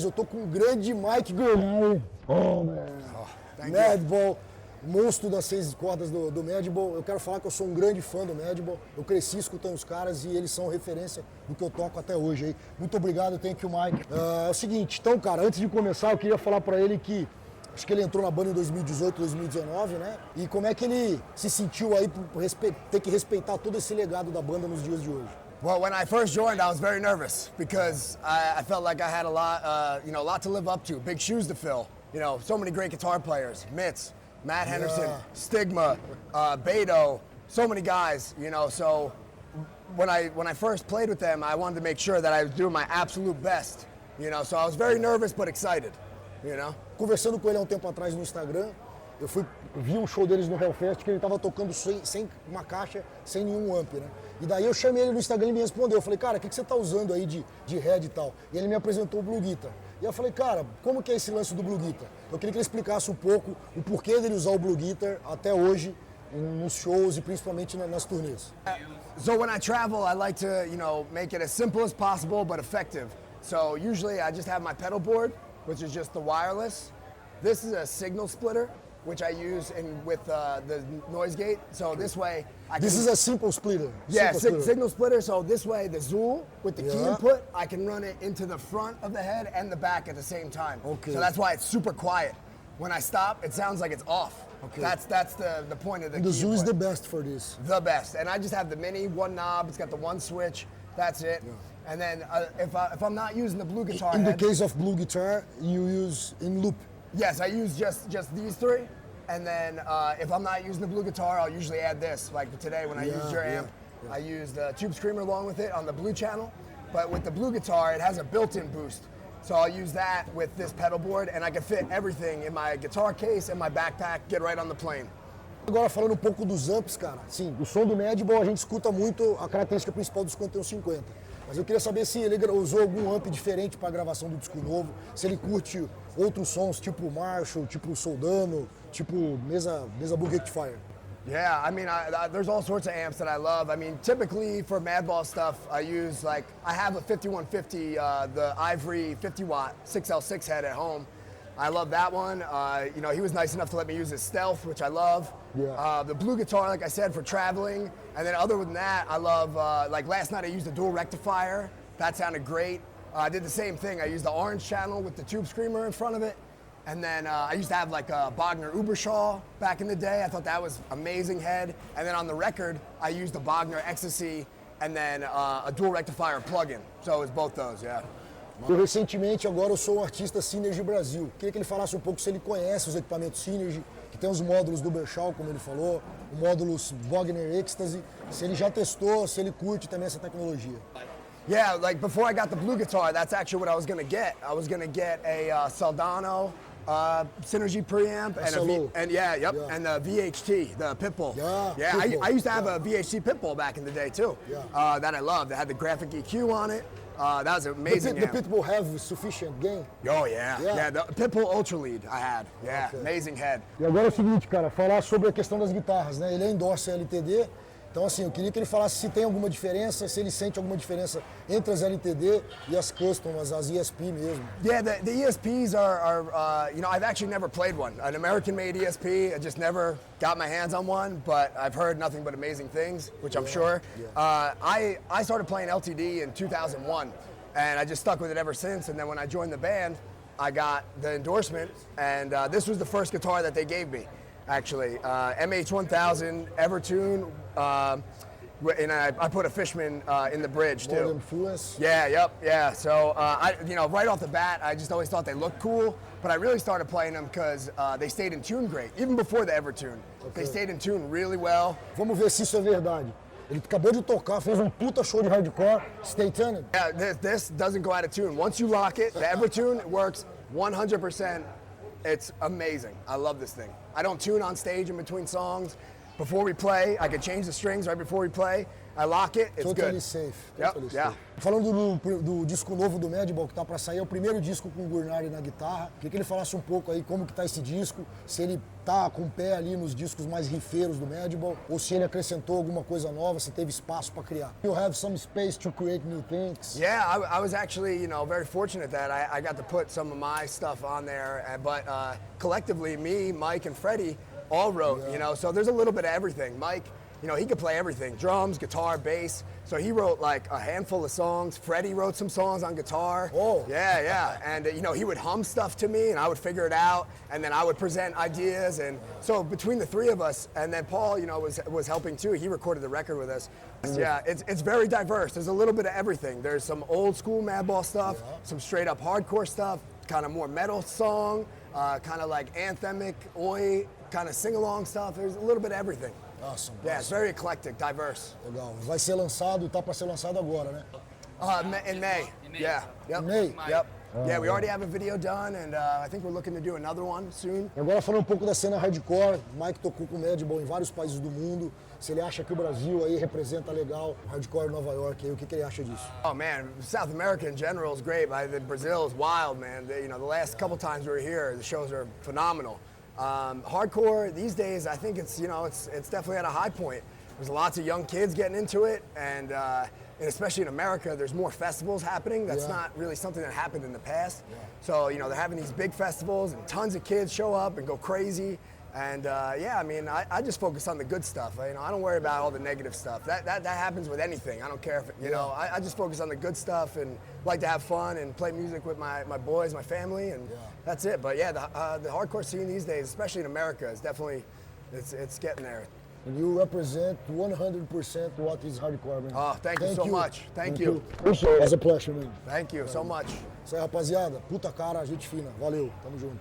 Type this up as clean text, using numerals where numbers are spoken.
eu tô com o grande Mike Gurnari. Oh, man. Madball, monstro das 6 cordas do Madball. Eu quero falar que eu sou um grande fã do Madball. Eu cresci escutando os caras e eles são referência do que eu toco até hoje aí. Muito obrigado, thank you, Mike. É o seguinte, então, cara, antes de começar, eu queria falar pra ele que acho que ele entrou na banda em 2018, 2019, né? E como é que ele se sentiu aí por ter que respeitar todo esse legado da banda nos dias de hoje? Well, when I first joined, I was very nervous because I felt like I had a lot, a lot to live up to, big shoes to fill. You know, so many great guitar players, Mitz, Matt Henderson, Stigma, Beto, so many guys, you know. So when I first played with them, I wanted to make sure that I was doing my absolute best, you know. So I was very nervous but excited, you know. Conversando com ele há um tempo atrás no Instagram, eu vi um show deles no Hellfest que ele estava tocando sem uma caixa, sem nenhum amp, né? E daí eu chamei ele no Instagram e ele me respondeu. Eu falei, cara, o que você tá usando aí de head e tal? E ele me apresentou o Blue Guitar. E eu falei, cara, como que é esse lance do Blue Guitar? Eu queria que ele explicasse um pouco o porquê dele usar o Blue Guitar até hoje nos shows e principalmente nas turnês. So when I travel, I like to, make it as simple as possible but effective. So usually I just have my pedal board, which is just the wireless. This is a signal splitter, which I use with the noise gate. So this way I can... This is a simple splitter. Yeah, signal splitter. So this way the Zool with the key input, I can run it into the front of the head and the back at the same time. Okay. So that's why it's super quiet. When I stop, it sounds like it's off. Okay. That's the point of the key The Zool is input. the best for this. The best. And I just have the mini, one knob. It's got the one switch. That's it. Yeah. And then if I'm not using the Blue Guitar In head, the case of Blue Guitar, you use in loop. Yes, I use just these three, and then if I'm not using the Blue Guitar, I'll usually add this. Like today when I used your amp, I used the Tube Screamer along with it on the Blue channel. But with the Blue Guitar, it has a built-in boost. So I'll use that with this pedal board, and I can fit everything in my guitar case and my backpack, get right on the plane. Agora falando um pouco dos amps, cara, sim, o som do Madball a gente escuta muito a característica principal do 5150. Mas eu queria saber se ele usou algum amp diferente para a gravação do disco novo, se ele curte outros sons, tipo Marshall, tipo Soldano, tipo mesa Blue Rectifier. Yeah, I mean, there's all sorts of amps that I love. I mean, typically for Madball stuff, I use I have a 5150, the Ivory 50 watt 6L6 head at home. I love that one. He was nice enough to let me use his Stealth, which I love. Yeah. The Blue Guitar, like I said, for traveling. And then other than that, I love, last night I used a dual rectifier. That sounded great. I did the same thing. I used the orange channel with the Tube Screamer in front of it. And then I used to have a Bogner Ubershaw back in the day. I thought that was amazing head. And then on the record, I used a Bogner Ecstasy and then a dual rectifier plug-in. So it was both those, yeah. Eu recentemente agora eu sou um artista Synergy Brasil. Queria que ele falasse um pouco se ele conhece os equipamentos Synergy, que tem os módulos do Ubershaw, como ele falou, o módulo Bogner Ecstasy, se ele já testou, se ele curte também essa tecnologia. Yeah, before I got the Blue Guitar, that's actually what I was gonna get. I was gonna get a Soldano Synergy preamp and the VHT, the Pitbull. I used to have a VHT Pitbull back in the day too. That I loved. It had the graphic EQ on it. That was amazing. The Pitbull have sufficient gain? Oh yeah. The Pitbull Ultra Lead I had. Yeah, okay. Amazing head. E agora é o seguinte, cara, falar sobre a questão das guitarras, né? Ele endorsa LTD. Então, assim, eu queria que ele falasse se tem alguma diferença, se ele sente alguma diferença entre as LTD e as custom, as ESP mesmo. Yeah, the ESPs are I've actually never played one. An American-made ESP, I just never got my hands on one, but I've heard nothing but amazing things, which I'm sure. Yeah. I started playing LTD in 2001, and I just stuck with it ever since, and then when I joined the band, I got the endorsement, and this was the first guitar that they gave me. Actually, MH-1000, Evertune, and I put a Fishman in the bridge too. Influence. Yeah. So right off the bat, I just always thought they looked cool, but I really started playing them because they stayed in tune great, even before the Evertune. Okay. They stayed in tune really well. Vamos ver se isso é verdade. Ele acabou de tocar, fez um puta show de hardcore. Stay tuned. Yeah, this doesn't go out of tune. Once you lock it, the Evertune works 100%. It's amazing. I love this thing. I don't tune on stage in between songs. Before we play, I can change the strings right before we play. I lock it, it's Totally good. safe. Yep, Totally yeah. safe. Falando do disco novo do Madball que tá para sair, é o primeiro disco com o Gurnari na guitarra. Queria que ele falasse um pouco aí como que tá esse disco, se ele tá com o pé ali nos discos mais rifeiros do Madball, ou se ele acrescentou alguma coisa nova, se teve espaço para criar. You have some space to create new things. Yeah, I was actually, very fortunate that I got to put some of my stuff on there, but collectively, me, Mike, and Freddie all wrote, so there's a little bit of everything. Mike, he could play everything, drums, guitar, bass. So he wrote like a handful of songs. Freddie wrote some songs on guitar. Oh. Yeah. And, he would hum stuff to me and I would figure it out. And then I would present ideas. And so between the three of us, and then Paul, was helping too. He recorded the record with us. Yeah, it's very diverse. There's a little bit of everything. There's some old school Madball stuff, some straight up hardcore stuff, kind of more metal song, kind of like anthemic, oi, kind of sing-along stuff. There's a little bit of everything. Awesome. Yeah, it's very eclectic, diverse. Legal. Vai ser lançado, tá para ser lançado agora, né? In May. Yeah. Yep. May? Yep. Yeah, we already have a video done, and I think we're looking to do another one soon. Agora falando um pouco da cena hardcore, Mike tocou com o Madball em vários países do mundo. Se ele acha que o Brasil aí representa legal o hardcore em Nova York, aí, o que ele acha disso? Oh man, South America in general is great. Brazil is wild, man. The last couple times we were here, the shows are phenomenal. Hardcore these days, I think it's definitely at a high point. There's lots of young kids getting into it, and especially in America, there's more festivals happening. That's not really something that happened in the past. Yeah. So they're having these big festivals, and tons of kids show up and go crazy. And I just focus on the good stuff. I don't worry about all the negative stuff. That happens with anything. I don't care if I just focus on the good stuff and like to have fun and play music with my boys, my family, and that's it. But yeah, the hardcore scene these days, especially in America, is definitely it's getting there. And you represent 100% what is hardcore, man. Oh, thank you so much. Thank you. It's a pleasure, man. Thank you so much. Isso aí, rapaziada. Puta cara, gente fina. Valeu. Tamo junto.